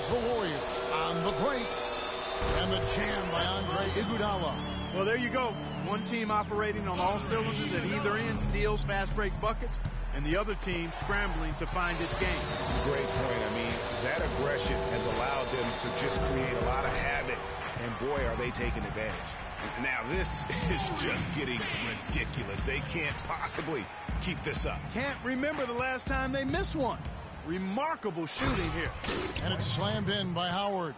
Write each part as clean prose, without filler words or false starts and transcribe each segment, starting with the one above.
the Warriors on the break. And the jam by Andre Iguodala. Well, there you go. One team operating on all cylinders at either end, steals, fast break buckets, and the other team scrambling to find its game. Great point. I mean, that aggression has allowed them to just create a lot of havoc, and boy, are they taking advantage. Now, this is just getting ridiculous. They can't possibly keep this up. Can't remember the last time they missed one. Remarkable shooting here. And it's slammed in by Howard.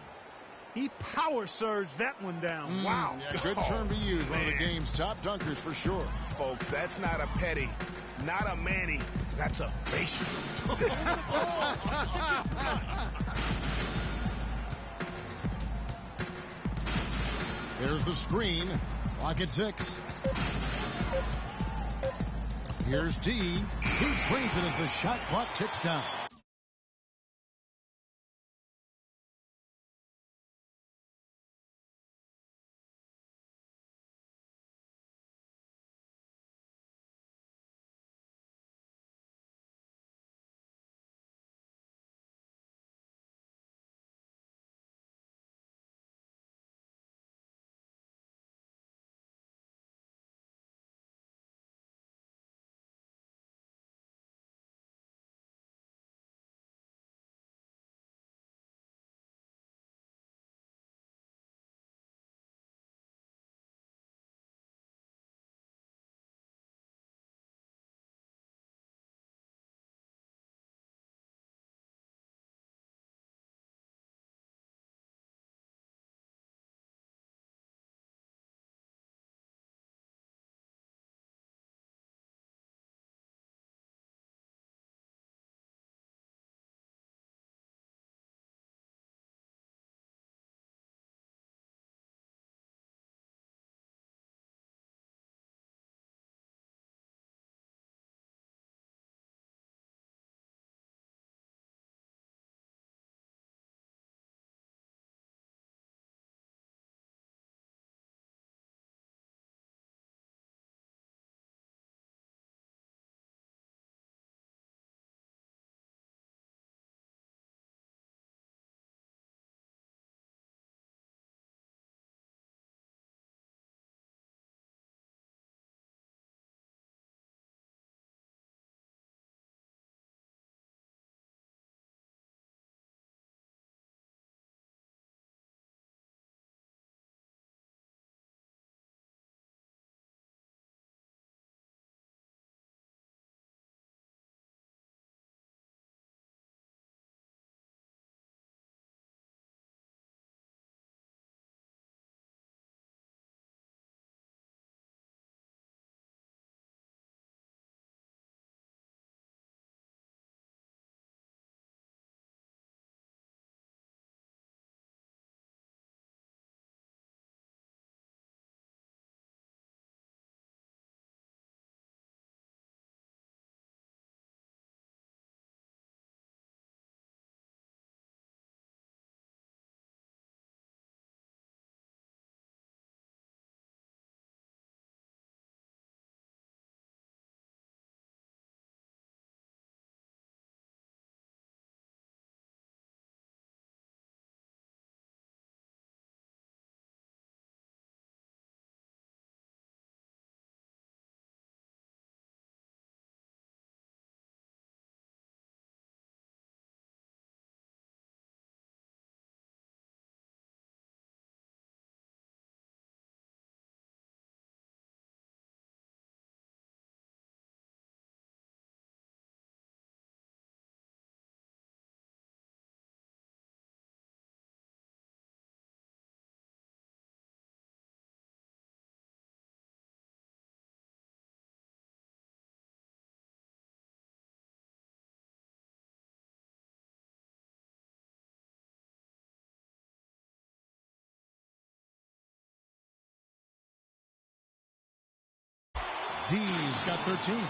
He power surged that one down. Wow. Yeah, good term to use. One of the game's top dunkers for sure. Folks, that's not a petty, not a Manny. That's a facial. There's the screen. Clock at 6. Here's D. He brings it as the shot clock ticks down. D's got 13.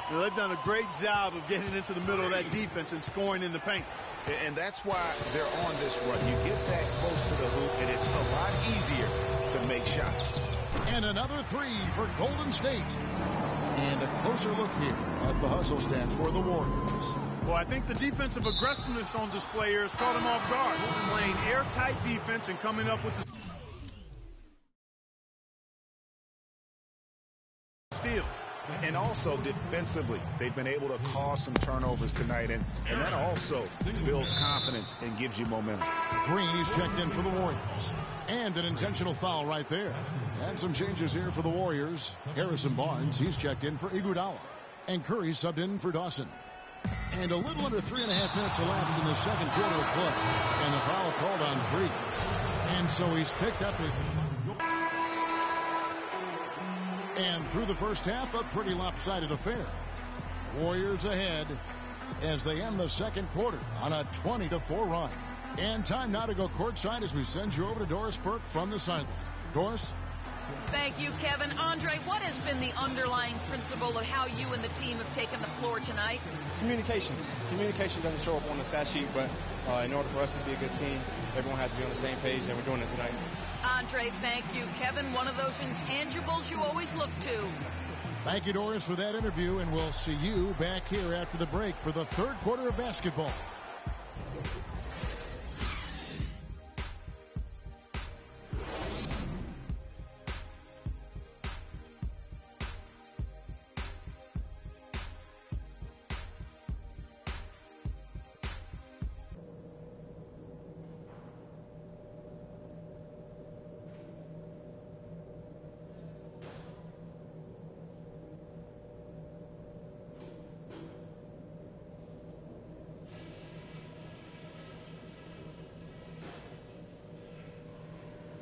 You know, they've done a great job of getting into the middle of that defense and scoring in the paint. And that's why they're on this run. You get that close to the hoop, and it's a lot easier to make shots. And another three for Golden State. And a closer look here at the hustle stats for the Warriors. Well, I think the defensive aggressiveness on display here has caught them off guard. Playing airtight defense and coming up with the steals. And also defensively, they've been able to cause some turnovers tonight, and that also builds confidence and gives you momentum. Green, he's checked in for the Warriors. And an intentional foul right there. And some changes here for the Warriors. Harrison Barnes, he's checked in for Iguodala. And Curry subbed in for Dawson. And a little under 3.5 minutes elapsed in the second quarter of play. And the foul called on Freak. And so he's picked up his... And through the first half, a pretty lopsided affair. Warriors ahead as they end the second quarter on a 20-4 run. And time now to go courtside as we send you over to Doris Burke from the sideline. Doris? Thank you, Kevin. Andre, what has been the underlying principle of how you and the team have taken the floor tonight? Communication. Communication doesn't show up on the stat sheet, but in order for us to be a good team, everyone has to be on the same page, and we're doing it tonight. Andre, thank you. Kevin, one of those intangibles you always look to. Thank you, Doris, for that interview, and we'll see you back here after the break for the third quarter of basketball.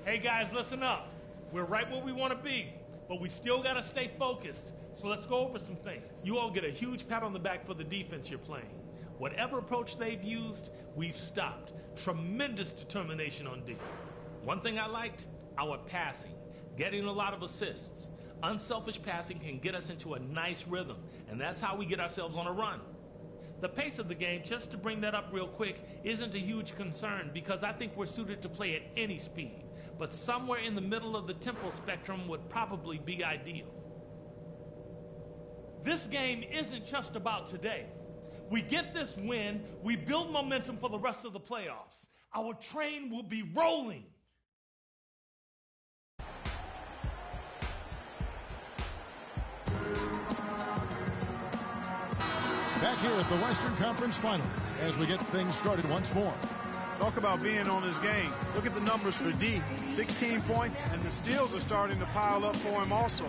Hey guys, listen up. We're right where we want to be, but we still got to stay focused. So let's go over some things. You all get a huge pat on the back for the defense you're playing. Whatever approach they've used, we've stopped. Tremendous determination on D. One thing I liked, our passing. Getting a lot of assists. Unselfish passing can get us into a nice rhythm, and that's how we get ourselves on a run. The pace of the game, just to bring that up real quick, isn't a huge concern because I think we're suited to play at any speed. But somewhere in the middle of the tempo spectrum would probably be ideal. This game isn't just about today. We get this win, we build momentum for the rest of the playoffs. Our train will be rolling. Back here at the Western Conference Finals as we get things started once more. Talk about being on his game. Look at the numbers for D. 16 points, and the steals are starting to pile up for him also.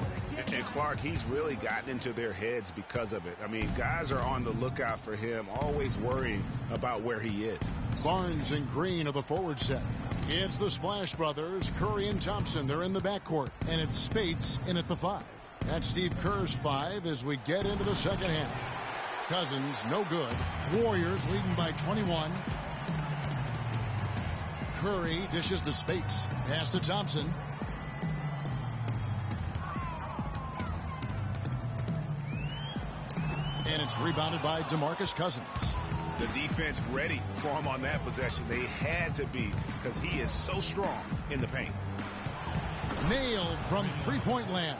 And Clark, he's really gotten into their heads because of it. I mean, guys are on the lookout for him, always worrying about where he is. Barnes and Green are the forward set. It's the Splash Brothers, Curry and Thompson. They're in the backcourt, and it's Spates in at the 5. That's Steve Kerr's 5 as we get into the second half. Cousins, no good. Warriors leading by 21. Curry dishes to Spates. Pass to Thompson. And it's rebounded by DeMarcus Cousins. The defense ready for him on that possession. They had to be because he is so strong in the paint. Nailed from three-point land.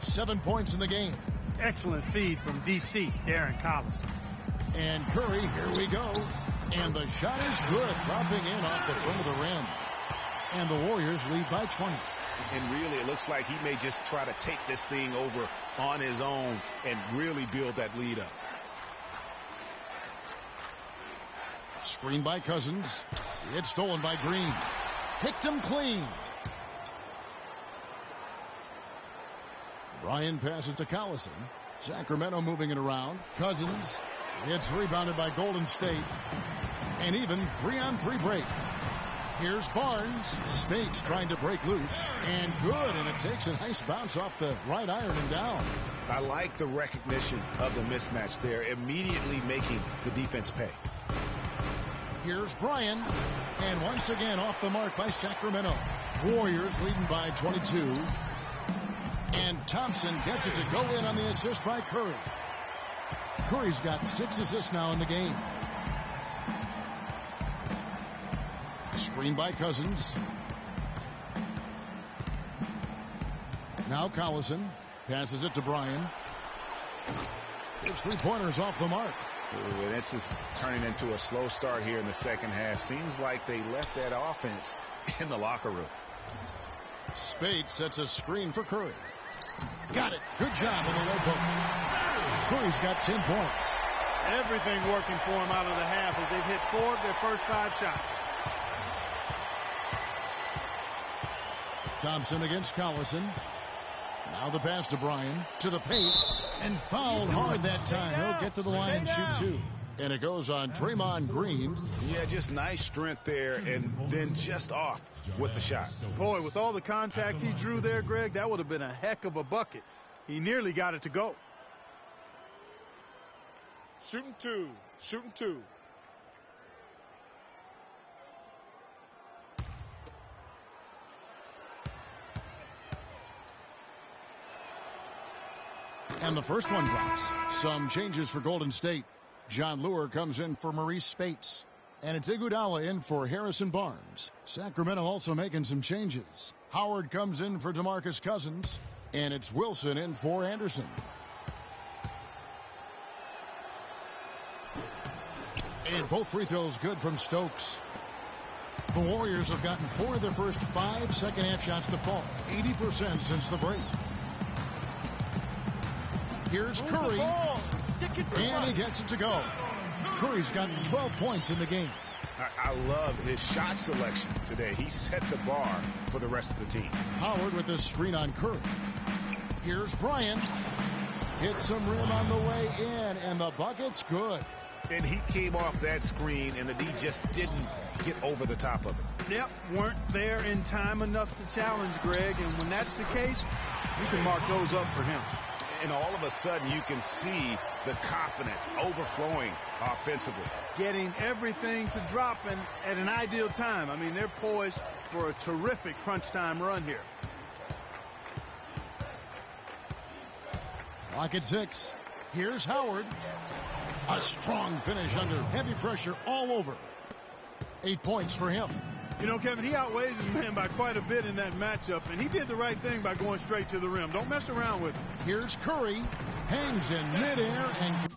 7 points in the game. Excellent feed from D.C., Darren Collison. And Curry, here we go. And the shot is good, dropping in off the front of the rim. And the Warriors lead by 20. And really, it looks like he may just try to take this thing over on his own and really build that lead up. Screen by Cousins. It's stolen by Green. Picked him clean. Ryan passes to Collison. Sacramento moving it around. Cousins. It's rebounded by Golden State. And even 3-on-3 break. Here's Barnes. Spates trying to break loose. And good. And it takes a nice bounce off the right iron and down. I like the recognition of the mismatch there, immediately making the defense pay. Here's Bryan. And once again off the mark by Sacramento. Warriors leading by 22. And Thompson gets it to go in on the assist by Curry. Curry's got 6 assists now in the game. Screen by Cousins. Now Collison passes it to Bryan. His 3-pointers off the mark. Ooh, this is turning into a slow start here in the second half. Seems like they left that offense in the locker room. Spade sets a screen for Curry. Got it. Good job in the low post. Curry's got 10 points. Everything working for him out of the half as they've hit 4 of their first 5 shots. Thompson against Collison. Now the pass to Bryan. To the paint. And fouled hard that time. He'll get to the line and shoot 2. And it goes on Draymond Green. Yeah, just nice strength there and then just off with the shot. Boy, with all the contact he drew there, Greg, that would have been a heck of a bucket. He nearly got it to go. Shooting 2. Shooting 2. And the first one drops. Some changes for Golden State. John Lure comes in for Maurice Spates. And it's Iguodala in for Harrison Barnes. Sacramento also making some changes. Howard comes in for DeMarcus Cousins. And it's Wilson in for Anderson. And both free throws good from Stokes. The Warriors have gotten 4 of their first 5 second-half shots to fall. 80% since the break. Here's Curry. And he gets it to go. Curry's gotten 12 points in the game. I love his shot selection today. He set the bar for the rest of the team. Howard with the screen on Curry. Here's Bryan. Hits some rim on the way in, and the bucket's good. And he came off that screen, and the D just didn't get over the top of it. Yep, weren't there in time enough to challenge Greg, and when that's the case, you can mark those up for him. And all of a sudden, you can see the confidence overflowing offensively. Getting everything to drop at an ideal time. I mean, they're poised for a terrific crunch time run here. Clock at 6. Here's Howard. A strong finish under heavy pressure all over. 8 points for him. You know, Kevin, he outweighs his man by quite a bit in that matchup, and he did the right thing by going straight to the rim. Don't mess around with him. Here's Curry. Hangs in midair and